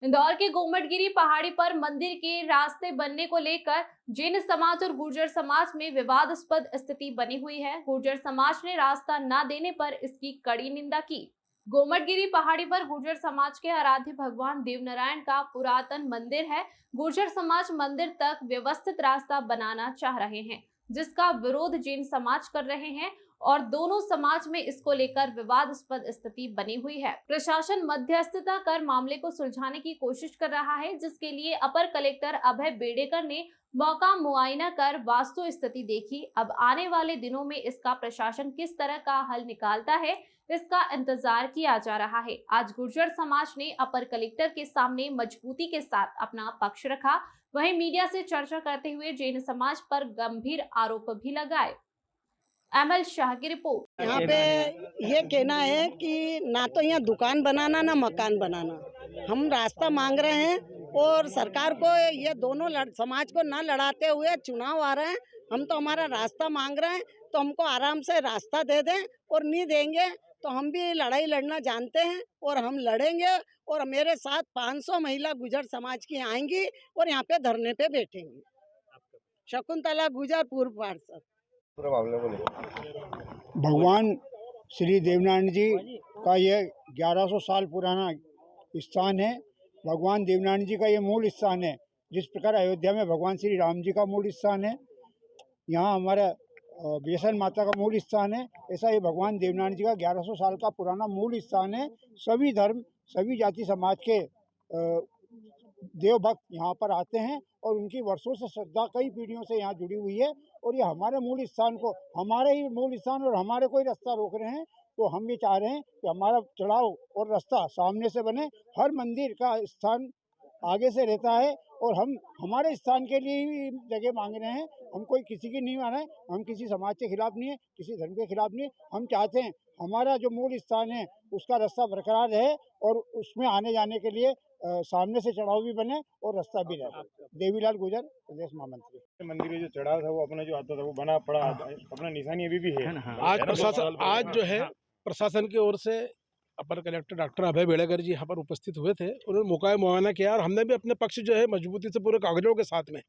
इंदौर के गोमटगिरी पहाड़ी पर मंदिर के रास्ते बनने को लेकर जैन समाज और गुर्जर समाज में विवादास्पद स्थिति बनी हुई है। गुर्जर समाज ने रास्ता न देने पर इसकी कड़ी निंदा की। गोमटगिरी पहाड़ी पर गुर्जर समाज के आराध्य भगवान देवनारायण का पुरातन मंदिर है। गुर्जर समाज मंदिर तक व्यवस्थित रास्ता बनाना चाह रहे हैं, जिसका विरोध जैन समाज कर रहे हैं और दोनों समाज में इसको लेकर विवादास्पद स्थिति बनी हुई है। प्रशासन मध्यस्थता कर मामले को सुलझाने की कोशिश कर रहा है, जिसके लिए अपर कलेक्टर अभय बेडेकर ने मौका मुआयना कर वास्तु स्थिति देखी। अब आने वाले दिनों में इसका प्रशासन किस तरह का हल निकालता है, इसका इंतजार किया जा रहा है। आज गुर्जर समाज ने अपर कलेक्टर के सामने मजबूती के साथ अपना पक्ष रखा। वहीं मीडिया से चर्चा करते हुए जैन समाज पर गंभीर आरोप भी लगाए। एमएल शाह की रिपोर्ट। यहाँ पे ये कहना है कि ना तो यहाँ दुकान बनाना ना मकान बनाना, हम रास्ता मांग रहे हैं और सरकार को ये दोनों समाज को ना लड़ाते हुए चुनाव आ रहे हैं। हम तो हमारा रास्ता मांग रहे हैं, तो हमको आराम से रास्ता दे दें, और नहीं देंगे तो हम भी लड़ाई लड़ना जानते हैं और हम लड़ेंगे। और मेरे साथ 500 महिला गुजर समाज की आएंगी और यहाँ पे धरने पे बैठेंगी। शकुंतला गुजर, पूर्व पार्षद। पूरे मामले को लेकर भगवान श्री देवनारायण जी का ये 1100 साल पुराना स्थान है। भगवान देवनारायण जी का ये मूल स्थान है। जिस प्रकार अयोध्या में भगवान श्री राम जी का मूल स्थान है, यहाँ हमारा बेसन माता का मूल स्थान है, ऐसा ये भगवान देवनारायण जी का 1100 साल का पुराना मूल स्थान है। सभी धर्म, सभी जाति समाज के देव भक्त यहाँ पर आते हैं और उनकी वर्षों से श्रद्धा कई पीढ़ियों से यहाँ जुड़ी हुई है। और ये हमारे मूल स्थान को, हमारे ही मूल स्थान और हमारे को ही रास्ता रोक रहे हैं। तो हम भी चाह रहे हैं कि हमारा चढ़ाव और रास्ता सामने से बने। हर मंदिर का स्थान आगे से रहता है और हम हमारे स्थान के लिए ही जगह मांग रहे हैं। हम कोई किसी की नहीं मान रहे हैं, हम किसी समाज के खिलाफ नहीं है, किसी धर्म के खिलाफ नहीं है। हम चाहते हैं हमारा जो मूल स्थान है उसका रास्ता बरकरार रहे और उसमें आने जाने के लिए सामने से चढ़ाव भी बने और रास्ता भी रहे। देवीलाल गुजर, प्रदेश महामंत्री। मंदिर में जो चढ़ाव था वो अपना जो आता था वो बना पड़ा, अपना निशानी अभी भी है। आज जो है प्रशासन की ओर से अपर कलेक्टर डॉक्टर अभय बेड़ेकर जी यहाँ पर उपस्थित हुए थे। उन्होंने मौका मुआयना किया और हमने भी अपने पक्ष जो है मजबूती से पूरे कागजों के साथ में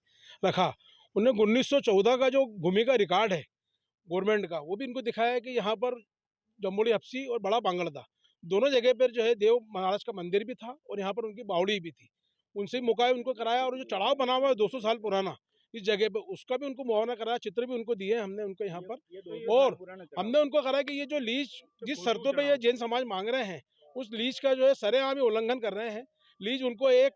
रखा। उन्हें 1914 का जो भूमि का रिकॉर्ड है गवर्नमेंट का, वो भी इनको दिखाया है कि यहाँ पर जम्बूड़ी हप्सी और बड़ा बांगड़दा दोनों जगह पर जो है देव महाराज का मंदिर भी था और यहाँ पर उनकी बावड़ी भी थी। उनसे मौका उनको कराया और जो चढ़ाव बना हुआ है 200 साल पुराना इस जगह पे, उसका भी उनको मुआवना कराया, चित्र भी उनको दिए हमने उनको यहाँ पर। और हमने उनको कराया कि ये जो लीज जिस शर्तों पे ये जैन समाज मांग रहे हैं उस लीज का जो है सरेआम ही उल्लंघन कर रहे हैं। लीज उनको एक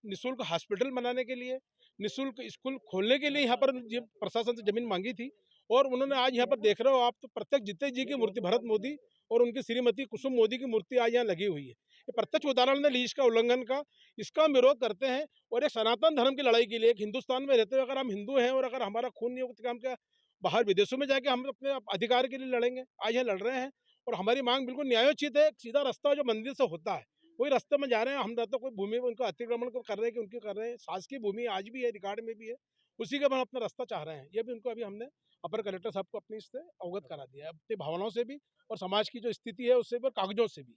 निःशुल्क हॉस्पिटल बनाने के लिए, निःशुल्क स्कूल खोलने के लिए यहाँ पर प्रशासन से जमीन मांगी थी। और उन्होंने आज यहाँ पर देख रहे हो आप तो प्रत्यक्ष जितेश जी की मूर्ति, भरत मोदी और उनकी श्रीमती कुसुम मोदी की मूर्ति आज यहाँ लगी हुई है। ये प्रत्यक्ष उदाहरण है लीज का उल्लंघन का। इसका हम विरोध करते हैं और एक सनातन धर्म की लड़ाई के लिए, एक हिंदुस्तान में रहते हुए अगर हम हिंदू हैं और अगर हमारा खून नहीं होगा तो हम क्या बाहर विदेशों में जाके हम अपने अधिकार के लिए लड़ेंगे? आज यहाँ लड़ रहे हैं और हमारी मांग बिल्कुल न्यायोचित है। सीधा रास्ता जो मंदिर से होता है वही रास्ते में जा रहे हैं हम, ना तो कोई भूमि उनका अतिक्रमण कर रहे हैं कि उनकी कर रहे हैं। शासकीय भूमि आज भी है, रिकॉर्ड में भी है, उसी का हम अपना रास्ता चाह रहे हैं। ये भी उनको अभी हमने अपर कलेक्टर साहब को अपनी इससे अवगत करा दिया है, अपनी भावनाओं से भी और समाज की जो स्थिति है उससे भी और कागजों से भी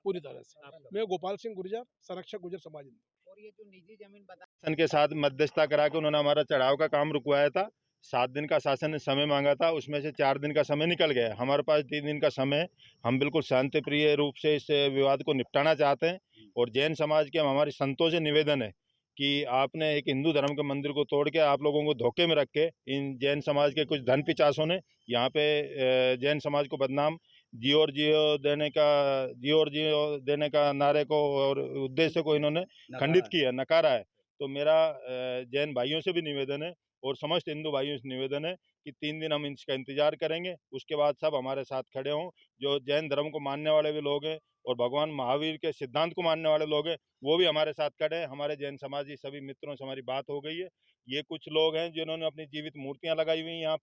पूरी तरह से। मैं गोपाल सिंह गुर्जर, संरक्षक गुर्जर समाज। और ये जो निजी जमीन बता शासन के साथ मध्यस्थता करा के उन्होंने हमारा चढ़ाव का काम रुकवाया था। 7 दिन का शासन ने समय मांगा था, उसमें से 4 दिन का समय निकल गया। हमारे पास 3 दिन का समय। हम बिल्कुल शांतिप्रिय रूप से इस विवाद को निपटाना चाहते हैं। और जैन समाज के हमारे संतों से निवेदन है कि आपने एक हिंदू धर्म के मंदिर को तोड़ के आप लोगों को धोखे में रख के इन जैन समाज के कुछ धन पिचासों ने यहाँ पे जैन समाज को बदनाम जियो और जियो देने का नारे को और उद्देश्य को इन्होंने खंडित किया, नकारा है। तो मेरा जैन भाइयों से भी निवेदन है और समस्त हिंदू भाइयों से निवेदन है कि 3 दिन हम इसका इंतजार करेंगे, उसके बाद सब हमारे साथ खड़े हों। जो जैन धर्म को मानने वाले भी लोग हैं और भगवान महावीर के सिद्धांत को मानने वाले लोग हैं वो भी हमारे साथ खड़े हैं। हमारे जैन समाजी सभी मित्रों से हमारी बात हो गई है। ये कुछ लोग हैं जिन्होंने अपनी जीवित मूर्तियां लगाई हुई हैं यहाँ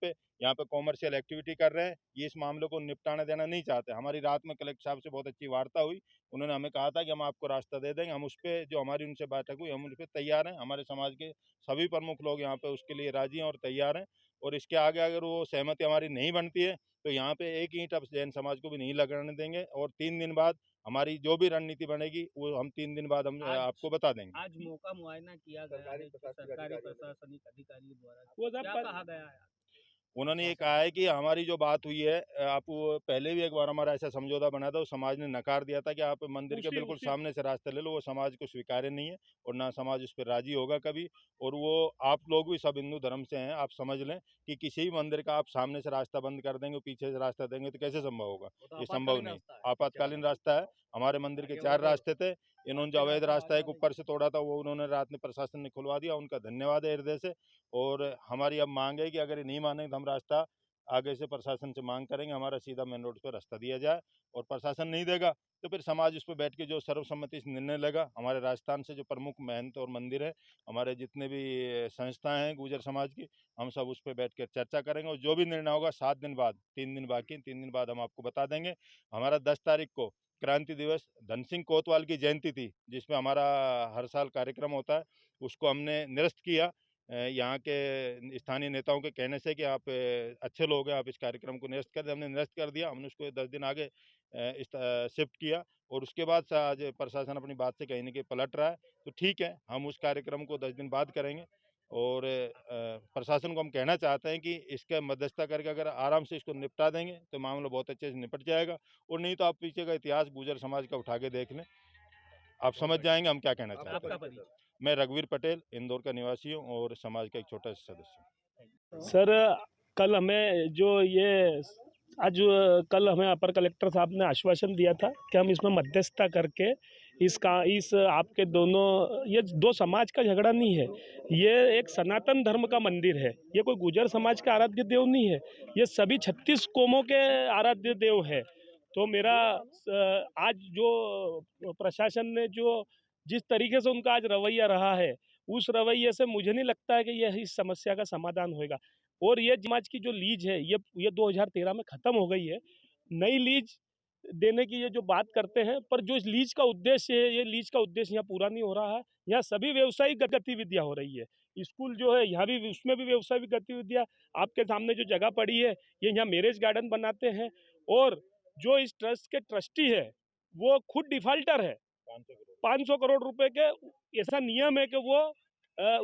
पे कॉमर्शियल एक्टिविटी कर रहे हैं। ये इस मामले को निपटाने देना नहीं चाहते। हमारी रात में कलेक्टर साहब से बहुत अच्छी वार्ता हुई। उन्होंने हमें कहा था कि हम आपको रास्ता दे देंगे। हम उस पर जो हमारी उनसे बैठक हुई हम उस पर तैयार हैं। हमारे समाज के सभी प्रमुख लोग यहाँ पे उसके लिए राजी हैं और तैयार हैं। और इसके आगे अगर वो सहमति हमारी नहीं बनती है तो यहाँ पे एक ईंट अब जैन समाज को भी नहीं लगाने देंगे। और 3 दिन बाद हमारी जो भी रणनीति बनेगी वो हम 3 दिन बाद हम आपको बता देंगे। आज मौका मुआयना किया गया है सरकारी प्रशासनिक अधिकारियों द्वारा, वो सब क्या कहा गया है? उन्होंने ये कहा है कि हमारी जो बात हुई है, आप वो पहले भी एक बार हमारा ऐसा समझौता बना था, उस समाज ने नकार दिया था कि आप मंदिर के बिल्कुल सामने से रास्ता ले लो। वो समाज को स्वीकार्य नहीं है और ना समाज उस पर राजी होगा कभी। और वो आप लोग भी सब हिंदू धर्म से हैं, आप समझ लें कि किसी भी मंदिर का आप सामने से रास्ता बंद कर देंगे, पीछे से रास्ता देंगे तो कैसे संभव होगा? ये संभव नहीं, आपातकालीन रास्ता है। हमारे मंदिर के 4 रास्ते थे, इन्होंने जो अवैध रास्ता एक ऊपर से तोड़ा था वो उन्होंने रात में प्रशासन ने खुलवा दिया, उनका धन्यवाद है हृदय से। और हमारी अब मांग है कि अगर ये नहीं मानेंगे तो हम रास्ता आगे से प्रशासन से मांग करेंगे, हमारा सीधा मेन रोड पर रास्ता दिया जाए। और प्रशासन नहीं देगा तो फिर समाज उस पर बैठ के जो सर्वसम्मति से निर्णय लेगा। हमारे राजस्थान से जो प्रमुख महंत और मंदिर है, हमारे जितने भी संस्थाएं हैं गुर्जर समाज की, हम सब उस पर बैठ कर चर्चा करेंगे और जो भी निर्णय होगा 7 दिन बाद, 3 दिन बाकी, 3 दिन बाद हम आपको बता देंगे। हमारा 10 तारीख को क्रांति दिवस धन सिंह कोतवाल की जयंती थी, जिसमें हमारा हर साल कार्यक्रम होता है, उसको हमने निरस्त किया यहाँ के स्थानीय नेताओं के कहने से कि आप अच्छे लोग हैं, आप इस कार्यक्रम को निरस्त कर दें। हमने निरस्त कर दिया, हमने उसको 10 दिन आगे शिफ्ट किया। और उसके बाद से आज प्रशासन अपनी बात से कहीं न कहीं पलट रहा है, तो ठीक है, हम उस कार्यक्रम को 10 दिन बाद करेंगे। और प्रशासन को हम कहना चाहते हैं कि इसका मध्यस्थता करके अगर आराम से इसको निपटा देंगे तो मामला बहुत अच्छे से निपट जाएगा। और नहीं तो आप पीछे का इतिहास गुर्जर समाज का उठा के देख लें, आप समझ जाएंगे हम क्या कहना चाहते आपका हैं। परिचय? मैं रघुवीर पटेल, इंदौर का निवासी हूँ और समाज का एक छोटा सा सदस्य हूँ। सर, कल हमें जो ये आज कल हमें अपर कलेक्टर साहब ने आश्वासन दिया था कि हम इसमें मध्यस्थता करके इस आपके दोनों, ये 2 समाज का झगड़ा नहीं है, ये एक सनातन धर्म का मंदिर है, ये कोई गुर्जर समाज का आराध्य देव नहीं है, ये सभी 36 कौमों के आराध्य देव है। तो मेरा आज जो प्रशासन ने जो जिस तरीके से उनका आज रवैया रहा है, उस रवैये से मुझे नहीं लगता है कि यह इस समस्या का समाधान होएगा। और ये समाज की जो लीज है ये 2013 में ख़त्म हो गई है। नई लीज देने की ये जो बात करते हैं, पर जो इस लीज का उद्देश्य है, ये लीज का उद्देश्य यहाँ पूरा नहीं हो रहा है। यहाँ सभी व्यावसायिक गतिविधियाँ हो रही है। स्कूल जो है यहाँ भी, उसमें भी व्यावसायिक गतिविधियाँ, आपके सामने जो जगह पड़ी है, ये यहाँ मैरिज गार्डन बनाते हैं। और जो इस ट्रस्ट के ट्रस्टी है वो खुद डिफाल्टर है, 500 करोड़ रुपए के ऐसा नियम है कि वो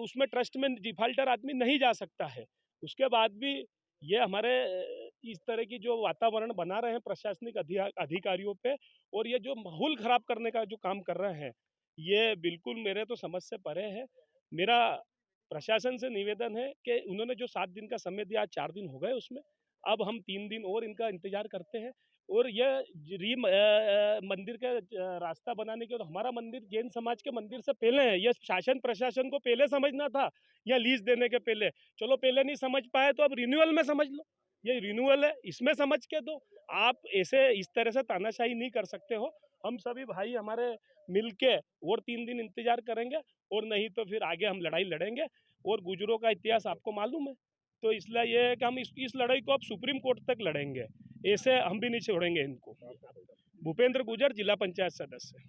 उसमें ट्रस्ट में डिफाल्टर आदमी नहीं जा सकता है। उसके बाद भी ये हमारे इस तरह की जो वातावरण बना रहे हैं प्रशासनिक अधिकारियों पे, और ये जो माहौल खराब करने का जो काम कर रहे हैं, ये बिल्कुल मेरे तो समझ से परे है। मेरा प्रशासन से निवेदन है कि उन्होंने जो 7 दिन का समय दिया, आज 4 दिन हो गए उसमें, अब हम 3 दिन और इनका इंतजार करते हैं। और यह मंदिर का रास्ता बनाने के, तो हमारा मंदिर जैन समाज के मंदिर से पहले है। यह शासन प्रशासन को पहले समझना था, या लीज देने के पहले। चलो पहले नहीं समझ पाए तो अब रिन्यूअल में समझ लो, ये रिन्यूअल है, इसमें समझ के दो। आप ऐसे इस तरह से तानाशाही नहीं कर सकते हो। हम सभी भाई हमारे मिलके और 3 दिन इंतजार करेंगे, और नहीं तो फिर आगे हम लड़ाई लड़ेंगे। और गुजरों का इतिहास आपको मालूम है, तो इसलिए ये है कि हम इस लड़ाई को अब सुप्रीम कोर्ट तक लड़ेंगे, ऐसे हम भी नहीं छोड़ेंगे इनको। भूपेंद्र गुजर, जिला पंचायत सदस्य।